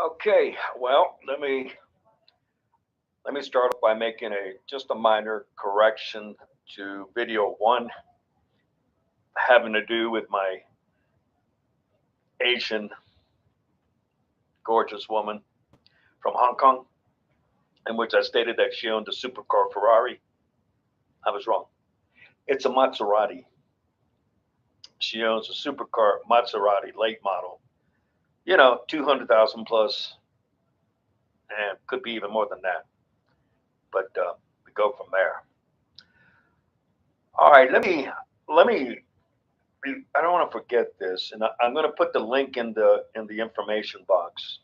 Okay, well, let me start off by making a just a minor correction to video one, having to do with my Asian gorgeous woman from Hong Kong, in which I stated that she owned a supercar Ferrari. I was wrong. It's a Maserati. She owns a supercar Maserati late model. 200,000 plus, and could be even more than that. But we go from there. All right, let me. I don't want to forget this, and I'm going to put the link in the information box.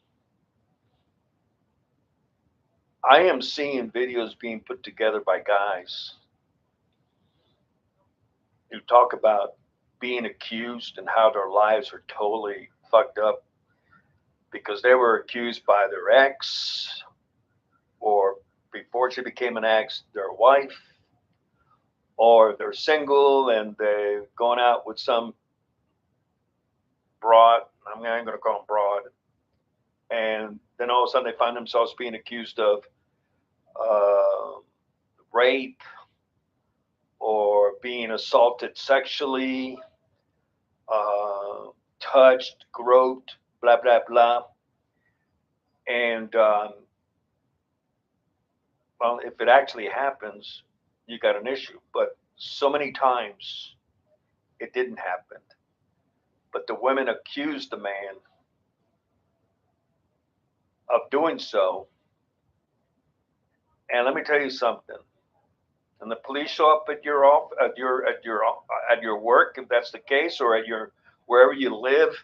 I am seeing videos being put together by guys who talk about being accused and how their lives are totally fucked up because they were accused by their ex, or before she became an ex, their wife, or they're single and they're going out with some broad. I'm going to call them broad, and then all of a sudden they find themselves being accused of uh, rape or being assaulted sexually, uh, touched, groped, blah blah blah. And well, if it actually happens, you got an issue. But so many times it didn't happen. But the women accused the man of doing so. And let me tell you something. And the police show up at your off at your work, if that's the case, or at your wherever you live,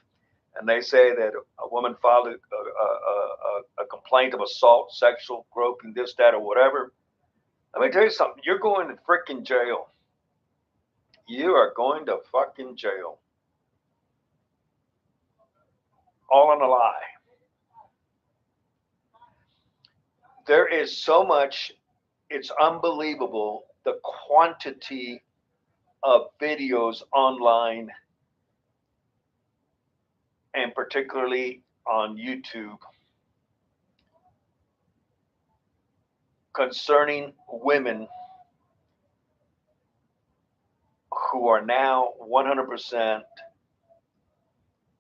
and they say that a woman filed a complaint of assault, sexual groping, this, that, or whatever. Let me tell you something. You're going to freaking jail. You are going to fucking jail. All on a lie. There is so much. It's unbelievable the quantity of videos online, and particularly on YouTube, concerning women who are now 100%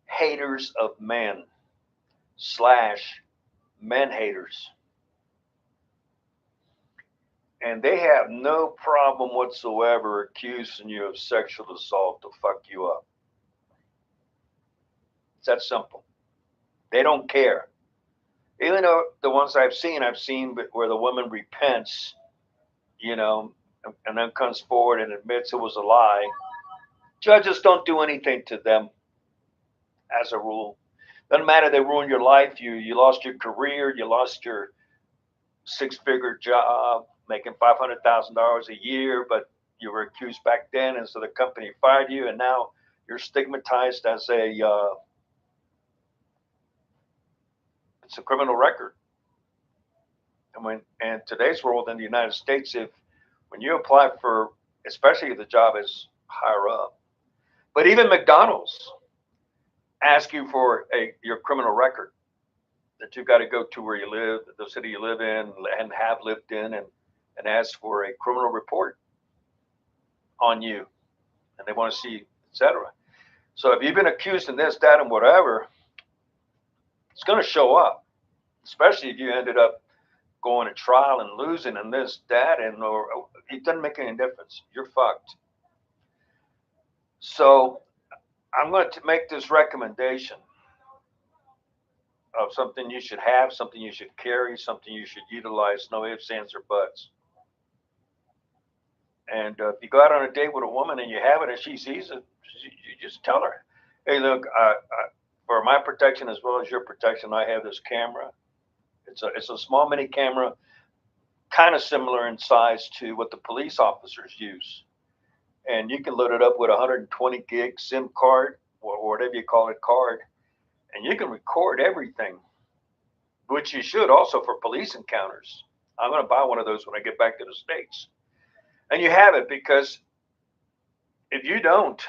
haters of men slash men haters. And they have no problem whatsoever accusing you of sexual assault to fuck you up. It's that simple. They don't care. Even though the ones I've seen where the woman repents, you know, and then comes forward and admits it was a lie. Judges don't do anything to them as a rule. Doesn't matter, they ruined your life. You lost your career. You lost your six-figure job, making $500,000 a year, but you were accused back then, and so the company fired you, and now you're stigmatized as a it's a criminal record. I mean, in today's world in the United States, if when you apply for, especially if the job is higher up, but even McDonald's ask you for your criminal record that you got to go to where you live, the city you live in, and have lived in, and ask for a criminal report on you, and they want to see, etc. So if you've been accused in this, that, and whatever, it's going to show up, especially if you ended up going to trial and losing and this, that, and or it doesn't make any difference. You're fucked. So I'm going to make this recommendation of something you should have, something you should carry, something you should utilize. No ifs, ands, or buts. And if you go out on a date with a woman and you have it and she sees it, you just tell her, hey, look, for my protection as well as your protection, I have this camera. It's a small mini camera, kind of similar in size to what the police officers use. And you can load it up with a 120 gig SIM card or whatever you call it card, and you can record everything, which you should also for police encounters. I'm going to buy one of those when I get back to the States. And you have it because if you don't,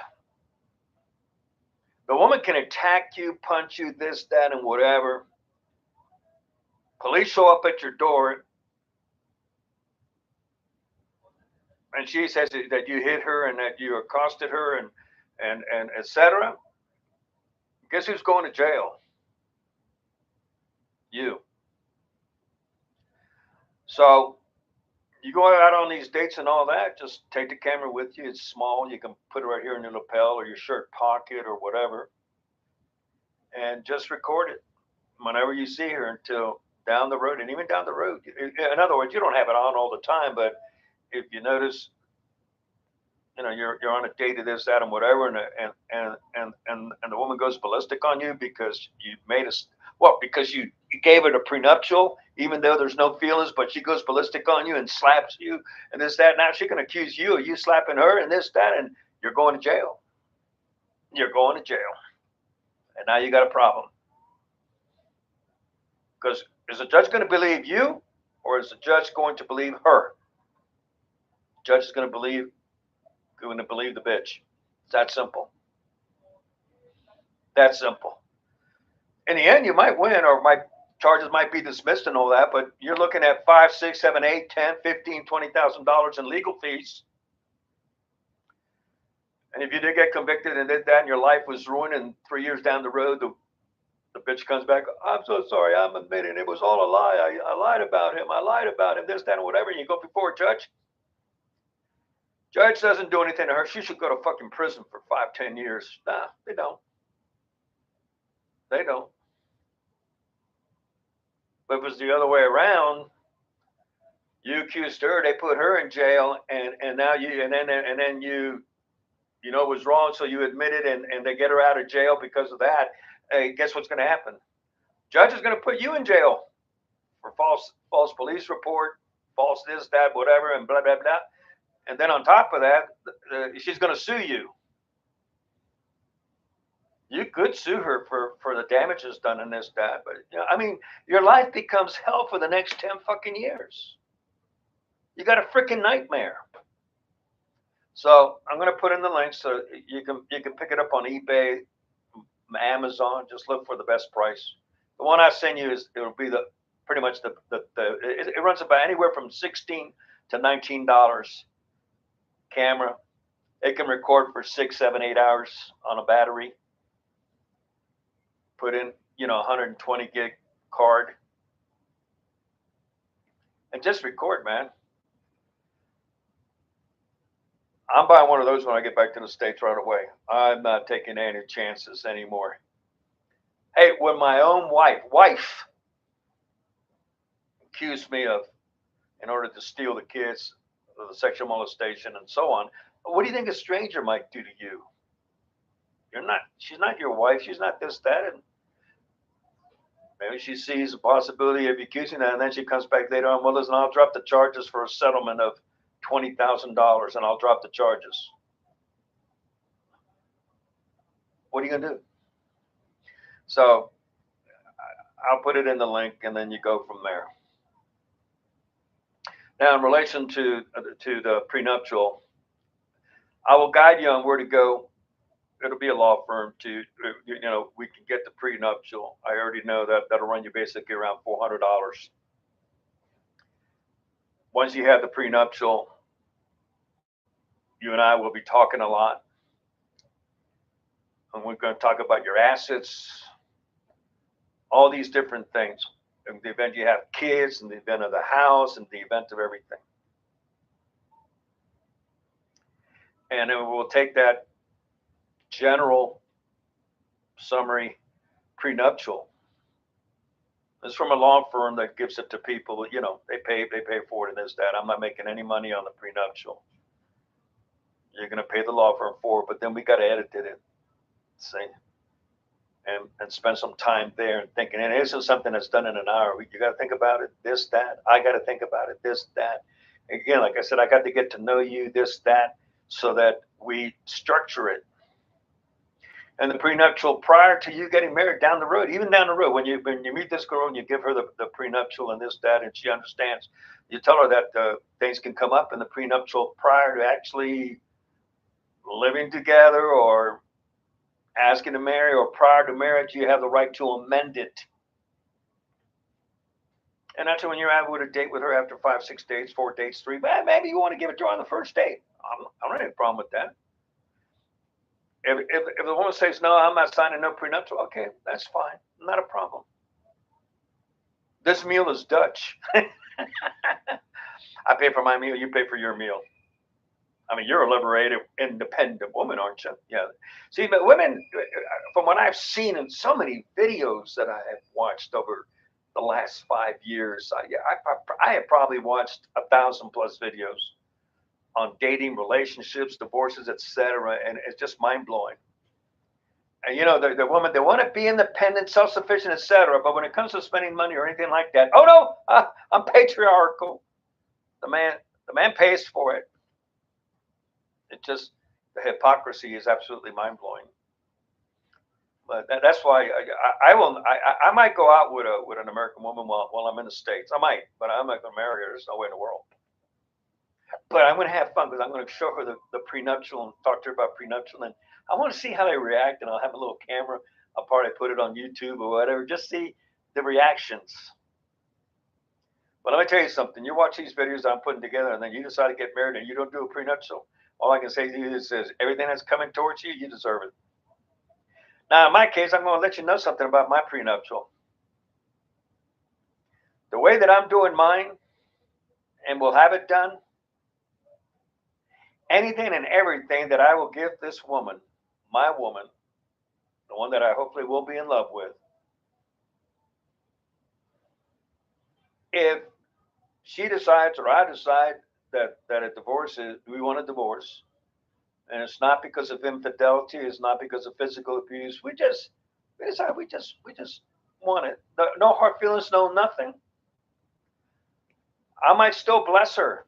the woman can attack you, punch you, this, that, and whatever. Police show up at your door, and she says that you hit her and that you accosted her and etc. Guess who's going to jail? You. So you go out on these dates and all that, just take the camera with you. It's small. You can put it right here in your lapel or your shirt pocket or whatever. And just record it whenever you see her until down the road. And even down the road. In other words, you don't have it on all the time, but if you notice, you're on a date of this, that, and whatever, and the woman goes ballistic on you because you made a because you gave it a prenuptial, even though there's no feelings, but she goes ballistic on you and slaps you and this, that. Now she can accuse you of you slapping her and this, that, and you're going to jail. You're going to jail. And now you got a problem. Because is the judge going to believe you or is the judge going to believe her? The judge is going to believe the bitch. It's that simple. That simple. In the end, you might win, or charges might be dismissed and all that, but you're looking at $5, $6, $7, $8, $10, $15, $20,000 in legal fees. And if you did get convicted and did that, and your life was ruined, and 3 years down the road, the bitch comes back, I'm so sorry, I'm admitting it was all a lie. I lied about him. I lied about him, this, that, and whatever. And you go before a judge. Judge doesn't do anything to her. She should go to fucking prison for 5, 10 years. Nah, they don't. They don't. But if it was the other way around, you accused her, they put her in jail, and now then you know it was wrong, so you admit it, and they get her out of jail because of that. Hey, guess what's going to happen? Judge is going to put you in jail for false police report, false this, that, whatever, and blah, blah, blah. And then on top of that, she's going to sue you. You could sue her for the damages done in this, that. But, your life becomes hell for the next 10 fucking years. You got a freaking nightmare. So I'm going to put in the link so you can pick it up on eBay, Amazon. Just look for the best price. The one I send you it'll be pretty much it runs about anywhere from $16 to $19 camera. It can record for 6, 7, 8 hours on a battery. Put in 120 gig card and just record, man. I'm buying one of those when I get back to the States right away. I'm not taking any chances anymore. Hey, when my own wife accused me of, in order to steal the kids, of the sexual molestation and so on, what do you think a stranger might do to you? She's not your wife. She's not this, that. And maybe she sees a possibility of accusing that, and then she comes back later on, well, listen, I'll drop the charges for a settlement of $20,000, and I'll drop the charges. What are you going to do? So I'll put it in the link, and then you go from there. Now, in relation to the prenuptial, I will guide you on where to go. It'll be a law firm to, we can get the prenuptial. I already know that'll run you basically around $400. Once you have the prenuptial, you and I will be talking a lot. And we're going to talk about your assets, all these different things. In the event you have kids, in the event of the house, in the event of everything. And then we'll take that general summary prenuptial. It's from a law firm that gives it to people. They pay for it and this, that. I'm not making any money on the prenuptial. You're going to pay the law firm for it, but then we got to edit it, see, and spend some time there and thinking. And it isn't something that's done in an hour. You got to think about it, this, that. I got to think about it, this, that. Again, like I said, I got to get to know you, this, that, so that we structure it. And the prenuptial prior to you getting married, down the road, even down the road, when you meet this girl and you give her the prenuptial and this, that, and she understands, you tell her that things can come up in the prenuptial prior to actually living together or asking to marry, or prior to marriage, you have the right to amend it. And that's when you're out with a date with her after 5, 6 dates, 4 dates, three. Well, maybe you want to give it to her on the first date. I don't have a problem with that. If the woman says no, I'm not signing no prenuptial. Okay, that's fine, not a problem. This meal is Dutch. I pay for my meal, you pay for your meal. I mean, you're a liberated, independent woman, aren't you? Yeah. See, but women, from what I've seen in so many videos that I have watched over the last 5 years, I have probably watched 1,000+ videos on dating, relationships, divorces, etc., and it's just mind blowing. And you know, the woman, they want to be independent, self-sufficient, etc., but when it comes to spending money or anything like that, oh no, I'm patriarchal. The man, the man pays for it. It just, the hypocrisy is absolutely mind blowing. But that's why I will. I might go out with an American woman while I'm in the States. I might, but I'm not going to marry her. There's no way in the world. But I'm going to have fun because I'm going to show her the prenuptial and talk to her about prenuptial, and I want to see how they react. And I'll have a little camera. I'll probably put it on YouTube or whatever. Just see the reactions. But let me tell you something. You watch these videos I'm putting together, and then you decide to get married, and you don't do a prenuptial. All I can say to you is everything that's coming towards you, you deserve it. Now, in my case, I'm going to let you know something about my prenuptial. The way that I'm doing mine, and will have it done, anything and everything that I will give this woman, my woman, the one that I hopefully will be in love with, if she decides or I decide that a divorce is, we want a divorce, and it's not because of infidelity, it's not because of physical abuse. We decide we just want it. No hard feelings, no nothing. I might still bless her.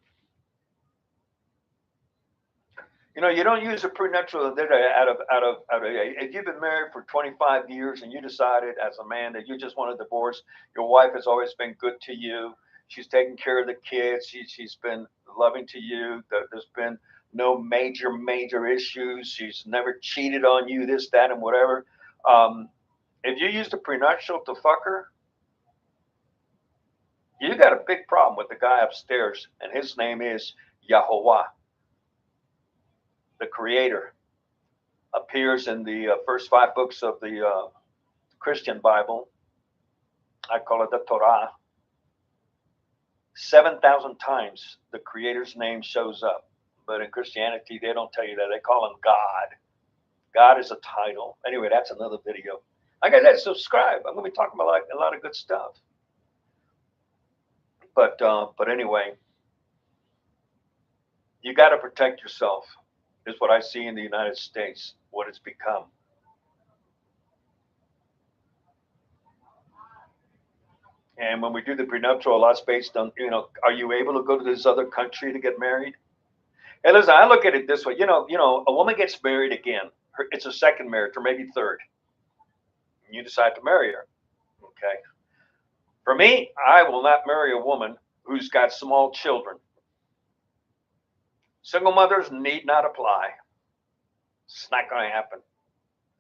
You know, you don't use a prenuptial out of. If you've been married for 25 years and you decided as a man that you just want a divorce, your wife has always been good to you. She's taken care of the kids. She's been loving to you. There's been no major issues. She's never cheated on you, this, that, and whatever. Um, if you used a prenuptial to fuck her, you got a big problem with the guy upstairs, and his name is Yahweh, the Creator. Appears in the first 5 books of the Christian Bible. I call it the Torah. 7,000 times the Creator's name shows up. But in Christianity, they don't tell you that. They call him God. God is a title. Anyway, that's another video. Like I said, subscribe. I'm going to be talking about a lot of good stuff. But anyway, you got to protect yourself. Is what I see in the United States, what it's become. And when we do the prenuptial, a lot's based on, you know, are you able to go to this other country to get married? And listen, I look at it this way. A woman gets married again. It's a second marriage or maybe third. And you decide to marry her. Okay. For me, I will not marry a woman who's got small children. Single mothers need not apply. It's not going to happen.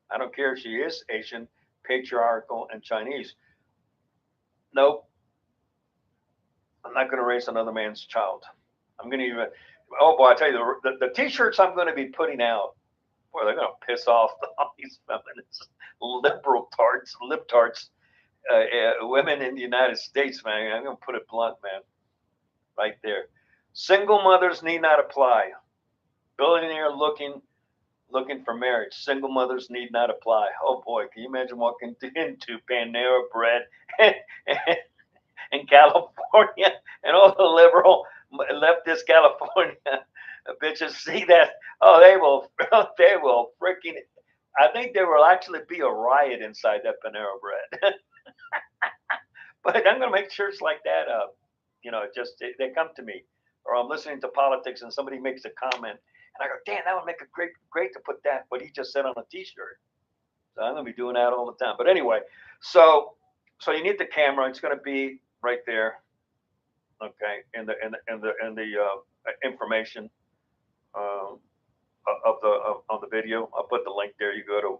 I don't care if she is Asian, patriarchal, and Chinese. Nope. I'm not going to raise another man's child. I'm going to even, oh boy, I tell you, the t-shirts I'm going to be putting out, boy, they're going to piss off all these feminists, liberal tarts, lip tarts, women in the United States, man. I'm going to put it blunt, man, right there. Single mothers need not apply. Billionaire looking for marriage. Single mothers need not apply. Oh boy, can you imagine walking into Panera Bread in California and all the liberal leftist California bitches see that? Oh, they will freaking. I think there will actually be a riot inside that Panera Bread. But I'm going to make shirts like that up. You know, just they come to me, or I'm listening to politics and somebody makes a comment. And I go, damn, that would make it great to put that, what he just said on a t-shirt. So I'm going to be doing that all the time. But anyway, so you need the camera. It's going to be right there, okay, in the information of the video. I'll put the link there. You go to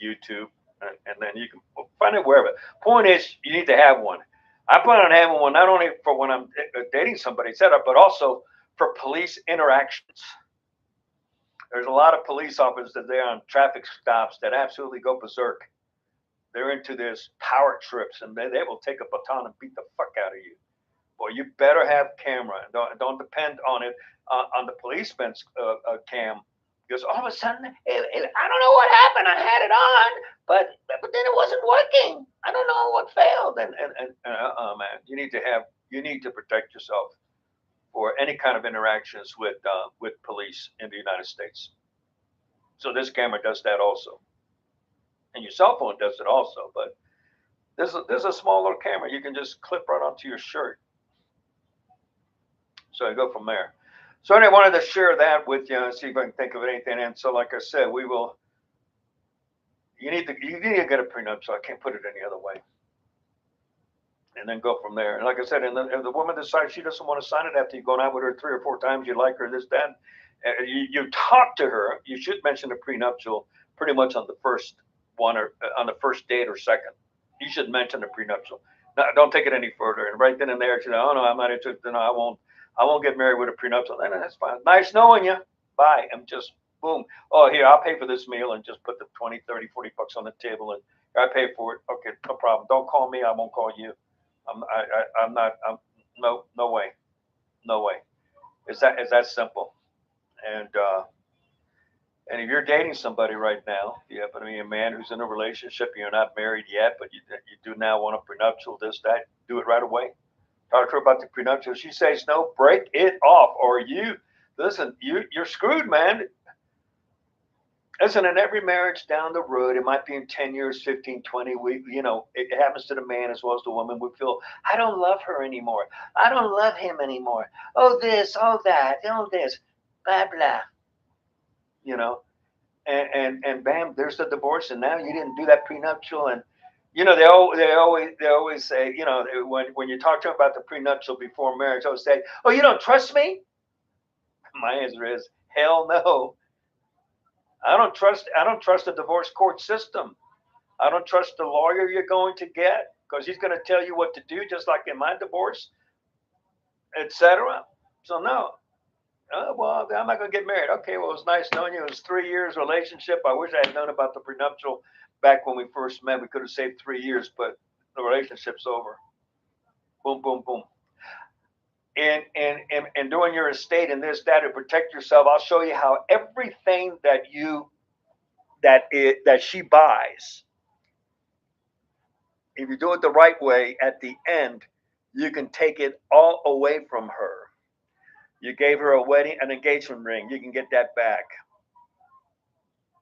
YouTube, and then you can find it wherever. Point is, you need to have one. I plan on having one not only for when I'm dating somebody, etc., but also for police interactions. There's a lot of police officers that they're on traffic stops that absolutely go berserk. They're into this power trips, and they will take a baton and beat the fuck out of you. Well, you better have camera. Don't depend on it on the policeman's cam, because all of a sudden, I don't know what happened. I had it on, but then it wasn't working. I don't know what failed. And man, you need to protect yourself for any kind of interactions with police in the United States. So this camera does that also, and your cell phone does it also. But there's a small little camera you can just clip right onto your shirt. So I go from there. So anyway, I wanted to share that with you and see if I can think of anything. And so, like I said, we will. You need to get a prenup, so I can't put it any other way. And then go from there. And like I said, if the woman decides she doesn't want to sign it after you've gone out with her 3 or 4 times, you like her, this, that, you talk to her. You should mention a prenuptial pretty much on the first one or on the first date or second. You should mention a prenuptial. No, don't take it any further. And right then and there, she said, "Oh no, I'm not interested. No, I won't. I won't get married with a prenuptial." Then that's fine. Nice knowing you. Bye. And just boom. Oh, here, I'll pay for this meal and just put the 20, 30, 40 bucks on the table and I pay for it. Okay, no problem. Don't call me. I won't call you. I'm not. No way. No way. It's that simple. And if you're dating somebody right now, you happen to be a man who's in a relationship, you're not married yet, but you do now want a prenuptial, this, that, do it right away. Talk to her about the prenuptial. She says no, break it off, or you're screwed, man. Listen, in every marriage down the road, it might be in 10 years, 15, 20, it happens to the man as well as the woman. We feel, I don't love her anymore. I don't love him anymore. Oh, this, oh, that, oh, this, blah, blah. And bam, there's the divorce, and now you didn't do that prenuptial. And they always say, when you talk to them about the prenuptial before marriage, they always say, "Oh, you don't trust me?" My answer is, hell no. I don't trust the divorce court system. I don't trust the lawyer you're going to get, because he's going to tell you what to do, just like in my divorce, etc. So no. Oh, well, I'm not going to get married. Okay, well, it was nice knowing you. It was 3 years relationship. I wish I had known about the prenuptial back when we first met. We could have saved 3 years, but the relationship's over. Boom, boom, boom. And doing your estate and this, that, to protect yourself, I'll show you how everything that she buys, if you do it the right way, at the end, you can take it all away from her. You gave her an engagement ring. You can get that back.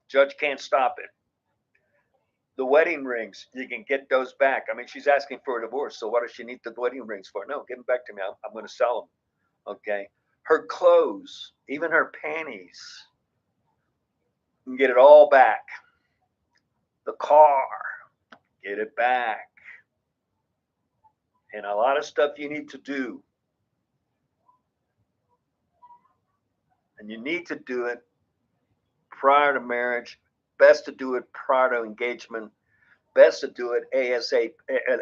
Judge can't stop it. The wedding rings, you can get those back. I mean, she's asking for a divorce, so what does she need the wedding rings for? No, give them back to me. I'm going to sell them. Okay. Her clothes, even her panties, you can get it all back. The car, get it back. And a lot of stuff you need to do. And you need to do it prior to marriage. Best to do it prior to engagement. Best to do it ASAP,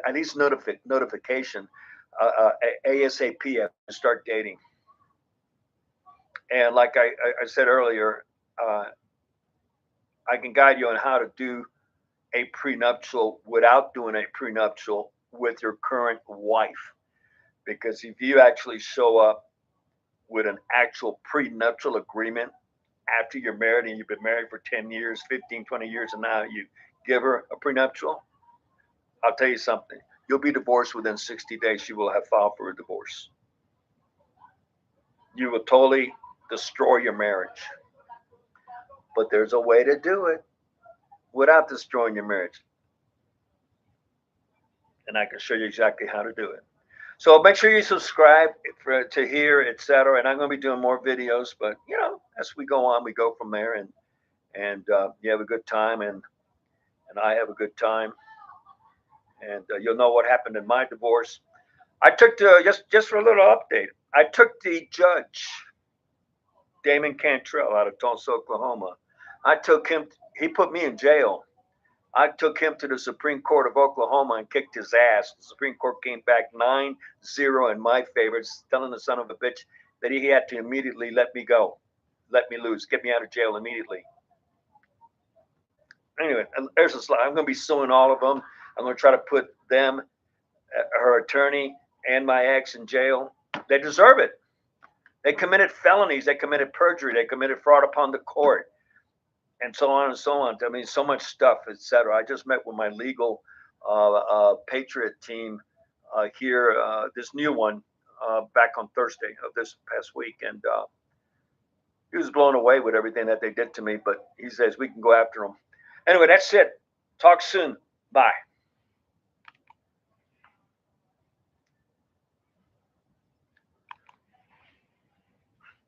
at least notification ASAP after you start dating. And like I said earlier, I can guide you on how to do a prenuptial without doing a prenuptial with your current wife. Because if you actually show up with an actual prenuptial agreement after you're married and you've been married for 10 years, 15, 20 years, and now you give her a prenuptial, I'll tell you something. You'll be divorced within 60 days. She will have filed for a divorce. You will totally destroy your marriage. But there's a way to do it without destroying your marriage. And I can show you exactly how to do it. So make sure you subscribe to here, etc. And I'm going to be doing more videos. But, as we go on, we go from there. And you have a good time. And I have a good time. And you'll know what happened in my divorce. I took just for a little update, I took the judge, Damon Cantrell, out of Tulsa, Oklahoma. I took him. He put me in jail. I took him to the Supreme Court of Oklahoma and kicked his ass. The Supreme Court came back 9-0 in my favor, telling the son of a bitch that he had to immediately let me go, let me loose, get me out of jail immediately. Anyway, and there's a slide. I'm going to be suing all of them. I'm going to try to put them, her attorney, and my ex in jail. They deserve it. They committed felonies. They committed perjury. They committed fraud upon the court, and so on and so on. I mean, so much stuff, etc. I just met with my legal Patriot team here, this new one, back on Thursday of this past week, and he was blown away with everything that they did to me. But he says we can go after them. Anyway, that's it. Talk soon. Bye.